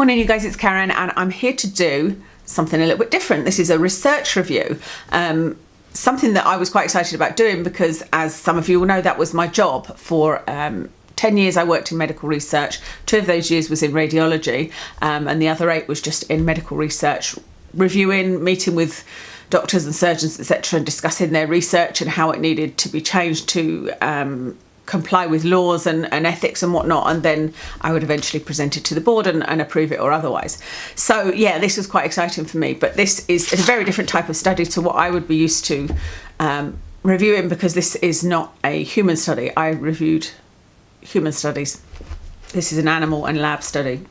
Morning you guys, it's Karen and I'm here to do something a little bit different. This is a research review, something that I was quite excited about doing because, as some of you will know, that was my job for 10 years. I worked in medical research. 2 of those years was in radiology, and the other 8 was just in medical research, reviewing, meeting with doctors and surgeons, etc., and discussing their research and how it needed to be changed to comply with laws and ethics and whatnot, and then I would eventually present it to the board and approve it or otherwise. So yeah, this was quite exciting for me, but this is a very different type of study to what I would be used to reviewing, because this is not a human study. I reviewed human studies. This is an animal and lab study.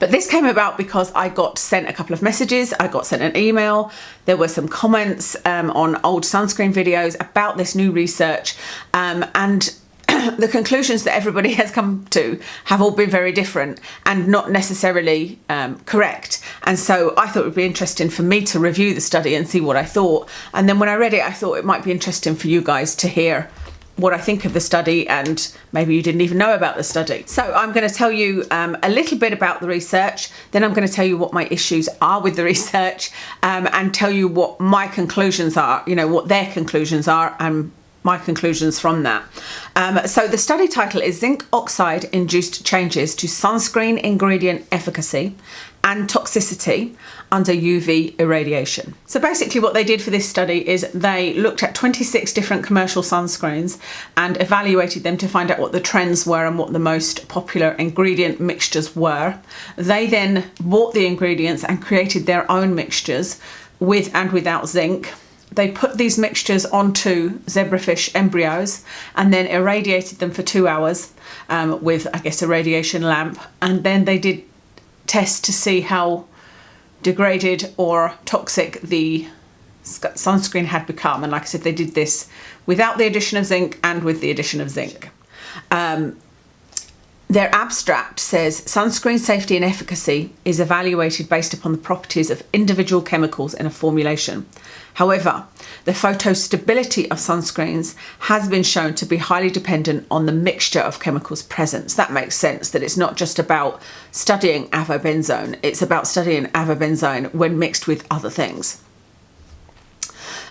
But this came about because I got sent a couple of messages, I got sent an email, there were some comments on old Sunscreen videos about this new research, and the conclusions that everybody has come to have all been very different and not necessarily correct. And so I thought it would be interesting for me to review the study and see what I thought. And then when I read it, I thought it might be interesting for you guys to hear what I think of the study, and maybe you didn't even know about the study. So I'm going to tell you a little bit about the research, then I'm going to tell you what my issues are with the research, and tell you what my conclusions are, you know, what their conclusions are and my conclusions from that. So the study title is Zinc Oxide-Induced Changes to Sunscreen Ingredient Efficacy and Toxicity under UV Irradiation. So basically what they did for this study is they looked at 26 different commercial sunscreens and evaluated them to find out what the trends were and what the most popular ingredient mixtures were. They then bought the ingredients and created their own mixtures with and without zinc. They put these mixtures onto zebrafish embryos and then irradiated them for 2 hours with, I guess, a radiation lamp. And then they did tests to see how degraded or toxic the sunscreen had become. And like I said, they did this without the addition of zinc and with the addition of zinc. Their abstract says sunscreen safety and efficacy is evaluated based upon the properties of individual chemicals in a formulation. However, the photostability of sunscreens has been shown to be highly dependent on the mixture of chemicals present. So that makes sense, that it's not just about studying avobenzone, it's about studying avobenzone when mixed with other things.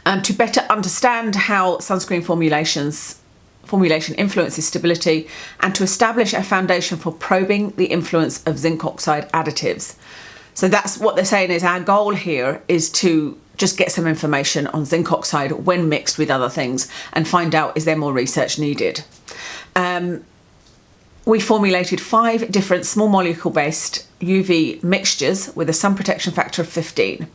To better understand how sunscreen formulation influences stability, and to establish a foundation for probing the influence of zinc oxide additives. So that's what they're saying is our goal here is to just get some information on zinc oxide when mixed with other things and find out, is there more research needed? We formulated 5 different small molecule based UV mixtures with a sun protection factor of 15.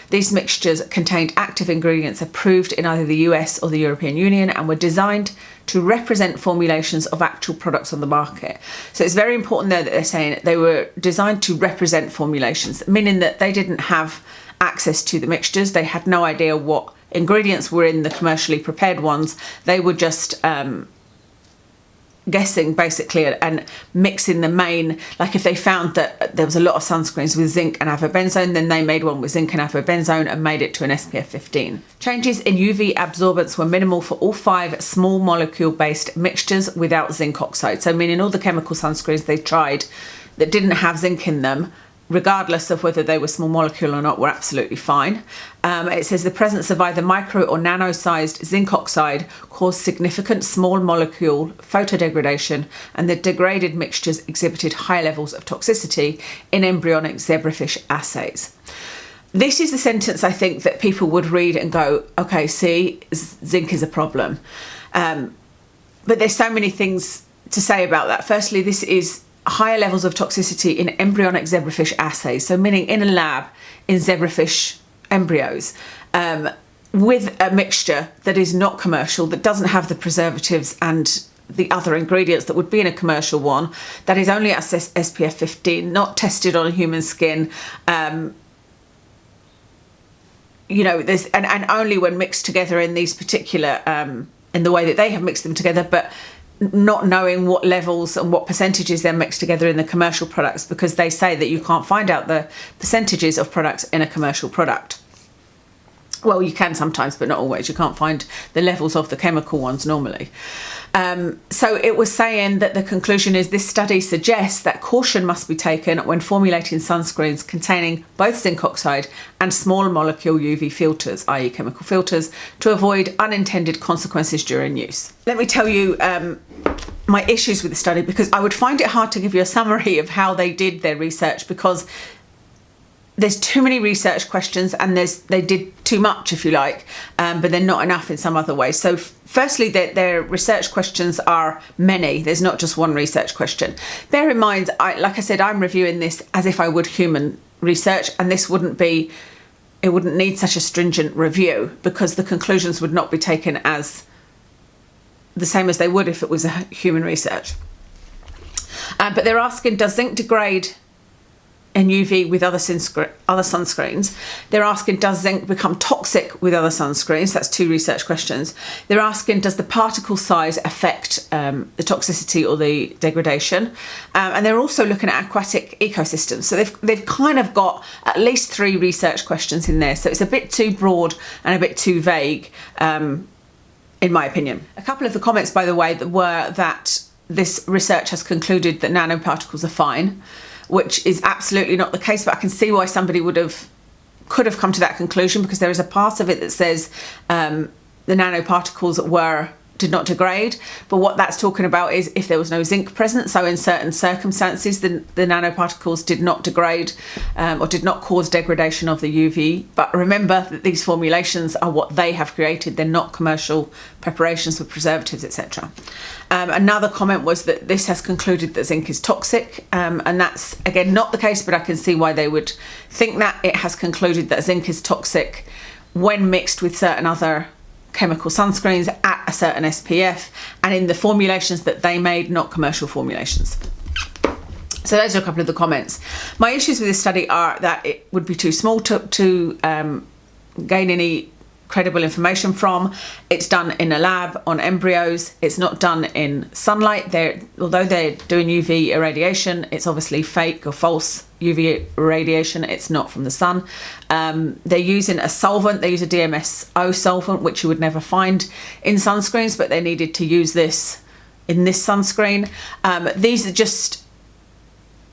These mixtures contained active ingredients approved in either the US or the European Union and were designed to represent formulations of actual products on the market. So it's very important there that they're saying they were designed to represent formulations, meaning that they didn't have access to the mixtures. They had no idea what ingredients were in the commercially prepared ones. They were just guessing basically and mixing the main, like if they found that there was a lot of sunscreens with zinc and avobenzone, then they made one with zinc and avobenzone and made it to an SPF 15. Changes in UV absorbance were minimal for all 5 small molecule based mixtures without zinc oxide. So meaning all the chemical sunscreens they tried that didn't have zinc in them, regardless of whether they were small molecule or not, were absolutely fine. It says the presence of either micro or nano-sized zinc oxide caused significant small molecule photodegradation, and the degraded mixtures exhibited high levels of toxicity in embryonic zebrafish assays. This is the sentence I think that people would read and go, okay, see, zinc is a problem. But there's so many things to say about that. Firstly, this is higher levels of toxicity in embryonic zebrafish assays, so meaning in a lab in zebrafish embryos, with a mixture that is not commercial, that doesn't have the preservatives and the other ingredients that would be in a commercial one, that is only at SPF 15, not tested on human skin, you know, there's and only when mixed together in these particular in the way that they have mixed them together, but not knowing what levels and what percentages they're mixed together in the commercial products, because they say that you can't find out the percentages of products in a commercial product. Well, you can sometimes, but not always. You can't find the levels of the chemical ones normally. So it was saying that the conclusion is this study suggests that caution must be taken when formulating sunscreens containing both zinc oxide and small molecule UV filters, i.e. chemical filters, to avoid unintended consequences during use. Let me tell you my issues with the study, because I would find it hard to give you a summary of how they did their research, because there's too many research questions and they did too much, if you like, but they're not enough in some other ways. So firstly, their research questions are many. There's not just one research question. Bear in mind, like I said, I'm reviewing this as if I would human research, and this wouldn't need such a stringent review, because the conclusions would not be taken as the same as they would if it was a human research. But they're asking, does zinc degrade in UV with other sunscreens? They're asking, does zinc become toxic with other sunscreens? That's 2 research questions. They're asking, does the particle size affect the toxicity or the degradation? And they're also looking at aquatic ecosystems. So they've kind of got at least 3 research questions in there. So it's a bit too broad and a bit too vague, in my opinion. A couple of the comments, by the way, were that this research has concluded that nanoparticles are fine, which is absolutely not the case, but I can see why somebody could have come to that conclusion, because there is a part of it that says the nanoparticles did not degrade, but what that's talking about is if there was no zinc present. So in certain circumstances, the nanoparticles did not degrade or did not cause degradation of the UV. But remember that these formulations are what they have created. They're not commercial preparations with preservatives, etc. Another comment was that this has concluded that zinc is toxic, and that's again not the case, but I can see why they would think that. It has concluded that zinc is toxic when mixed with certain other chemical sunscreens at a certain SPF, and in the formulations that they made, not commercial formulations. So those are a couple of the comments. My issues with this study are that it would be too small to gain any credible information from. It's done in a lab on embryos. It's not done in sunlight. Although they're doing UV irradiation, it's obviously fake or false UV irradiation. It's not from the sun. They're using a solvent. They use a DMSO solvent, which you would never find in sunscreens, but they needed to use this in this sunscreen. These are just...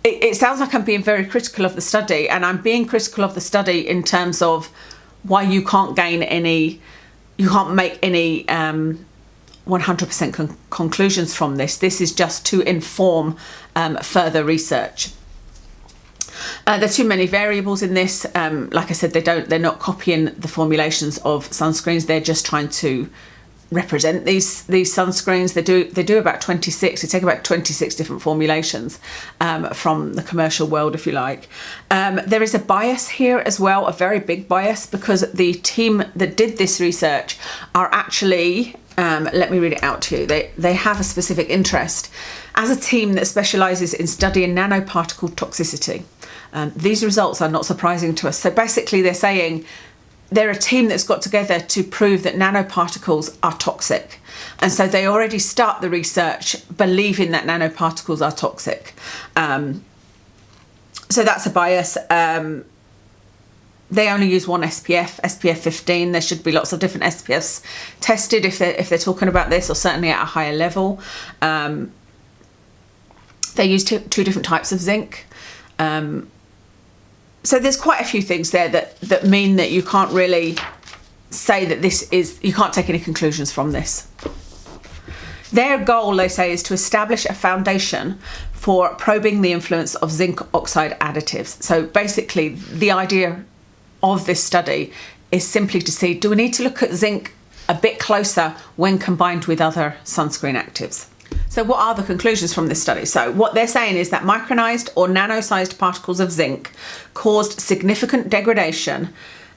It sounds like I'm being very critical of the study, and I'm being critical of the study in terms of why you can't make any 100% conclusions from this. This is just to inform further research. There are too many variables in this. Like I said, they're not copying the formulations of sunscreens. They're just trying to represent these sunscreens. They do about 26. They take about 26 different formulations from the commercial world, if you like. There is a bias here as well, a very big bias, because the team that did this research are actually, let me read it out to you. They have a specific interest as a team that specialises in studying nanoparticle toxicity. These results are not surprising to us. So basically they're saying they're a team that's got together to prove that nanoparticles are toxic. And so they already start the research believing that nanoparticles are toxic. So that's a bias. They only use one SPF 15. There should be lots of different SPFs tested if they're talking about this, or certainly at a higher level. They use two different types of zinc. So there's quite a few things there that mean that you can't really say that you can't take any conclusions from this. Their goal, they say, is to establish a foundation for probing the influence of zinc oxide additives. So basically the idea of this study is simply to see, do we need to look at zinc a bit closer when combined with other sunscreen actives? So what are the conclusions from this study? So what they're saying is that micronized or nano-sized particles of zinc caused significant degradation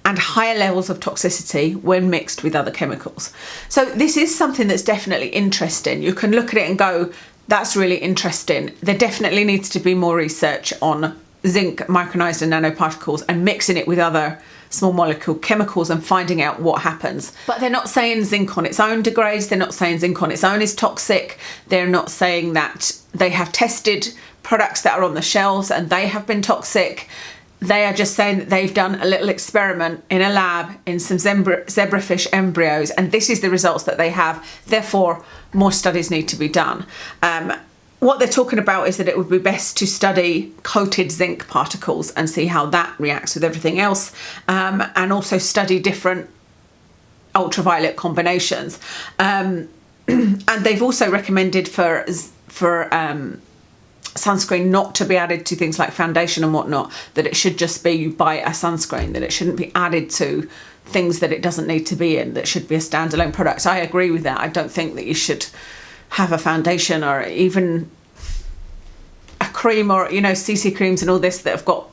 and higher levels of toxicity when mixed with other chemicals. So this is something that's definitely interesting. You can look at it and go, that's really interesting. There definitely needs to be more research on zinc micronized and nanoparticles and mixing it with other small molecule chemicals and finding out what happens. But they're not saying zinc on its own degrades. They're not saying zinc on its own is toxic. They're not saying that they have tested products that are on the shelves and they have been toxic. they are just saying that they've done a little experiment in a lab in some zebrafish embryos, and this is the results that they have. Therefore, more studies need to be done. What they're talking about is that it would be best to study coated zinc particles and see how that reacts with everything else, and also study different ultraviolet combinations. And they've also recommended for sunscreen not to be added to things like foundation and whatnot, that it should just be you buy a sunscreen, that it shouldn't be added to things that it doesn't need to be in, that should be a standalone product. I agree with that. I don't think that you should have a foundation or even a cream or, you know, CC creams and all this that have got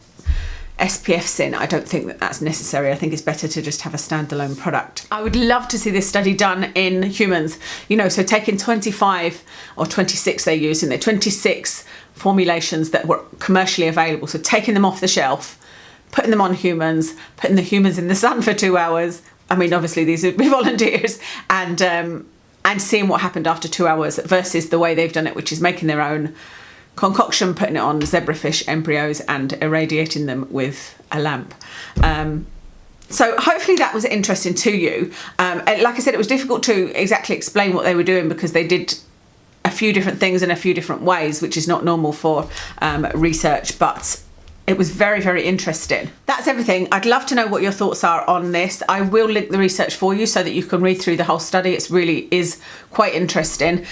SPFs in. I don't think that that's necessary. I think it's better to just have a standalone product. I would love to see this study done in humans, you know, so taking 25 or 26, they're using there, 26 formulations that were commercially available. So taking them off the shelf, putting them on humans, putting the humans in the sun for 2 hours. I mean, obviously these would be volunteers, and seeing what happened after 2 hours versus the way they've done it, which is making their own concoction, putting it on zebrafish embryos and irradiating them with a lamp. So hopefully that was interesting to you. Like I said, it was difficult to exactly explain what they were doing because they did a few different things in a few different ways, which is not normal for research, but it was very, very interesting. That's everything. I'd love to know what your thoughts are on this. I will link the research for you so that you can read through the whole study. It really is quite interesting.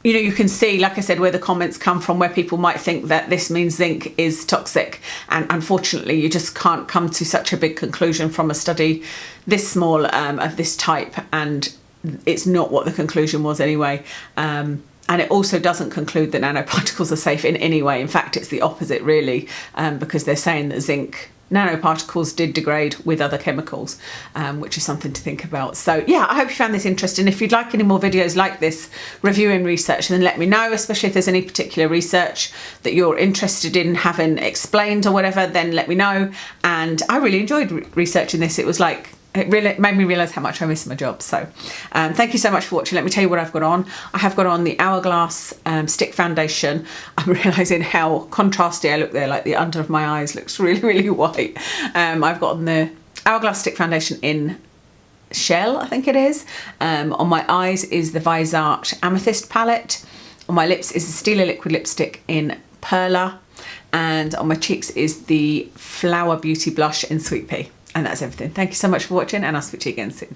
You know, you can see, like I said, where the comments come from, where people might think that this means zinc is toxic. And unfortunately, you just can't come to such a big conclusion from a study this small of this type. And it's not what the conclusion was anyway. And it also doesn't conclude that nanoparticles are safe in any way. In fact, it's the opposite, really, because they're saying that zinc nanoparticles did degrade with other chemicals, which is something to think about. So yeah, I hope you found this interesting. If you'd like any more videos like this reviewing research, then let me know, especially if there's any particular research that you're interested in having explained or whatever, then let me know. And I really enjoyed researching this. It was like, it really made me realise how much I miss my job. So thank you so much for watching. Let me tell you what I've got on. I have got on the Hourglass stick foundation. I'm realising how contrasty I look there, like the under of my eyes looks really, really white. I've got on the Hourglass stick foundation in Shell, I think it is. On my eyes is the Viseart Amethyst palette. On my lips is the Stila liquid lipstick in Perla. And on my cheeks is the Flower Beauty blush in Sweet Pea. And that's everything. Thank you so much for watching, and I'll speak to you again soon.